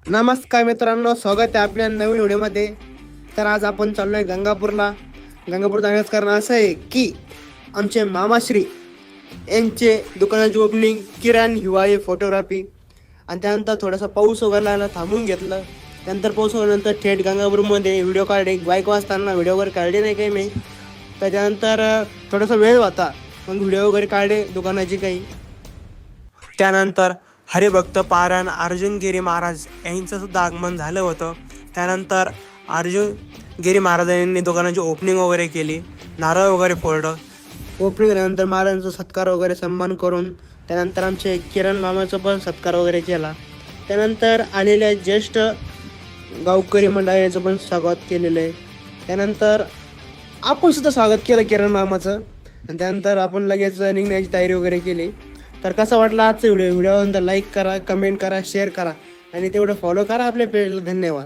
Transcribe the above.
नमस्कार मित्रांनो, स्वागत आहे आपल्या नवीन व्हिडिओमध्ये. तर आज आपण चाललो आहे गंगापूरला. गंगापूर जाण्याचं कारण असं आहे की आमचे मामाश्री यांचे दुकानाची ओपनिंग, किरण हिवाळी फोटोग्राफी. आणि त्यानंतर थोडासा पाऊस वगैरे लागला, थांबून घेतलं. त्यानंतर पाऊस वगैरेनंतर थेट गंगापूरमध्ये व्हिडिओ काढले. बाईक वाजताना व्हिडिओ वगैरे काढले नाही काही मी. त्याच्यानंतर थोडासा वेळ होता, मग व्हिडिओ वगैरे काढले दुकानाची काही. त्यानंतर हरिभक्त पारायण अर्जुन गिरी महाराज यांचं सुद्धा आगमन झालं होतं. त्यानंतर अर्जुन गिरी महाराजांनी दुकानाची ओपनिंग वगैरे केली, नारळ वगैरे फोडलं. ओपनिंग झाल्यानंतर महाराजांचा सत्कार वगैरे सन्मान करून त्यानंतर आमचे किरण मामाचा पण सत्कार वगैरे केला. त्यानंतर आलेल्या ज्येष्ठ गावकरी मंडळाचं पण स्वागत केलेलं आहे. त्यानंतर आपण सुद्धा स्वागत केलं किरण मामाचं. आणि त्यानंतर आपण लगेच निघण्याची तयारी वगैरे केली. तर कसा वाटला आजचा व्हिडिओ? व्हिडिओनंतर लाईक करा, कमेंट करा, शेअर करा आणि तेवढं फॉलो करा आपल्या पेजला. धन्यवाद.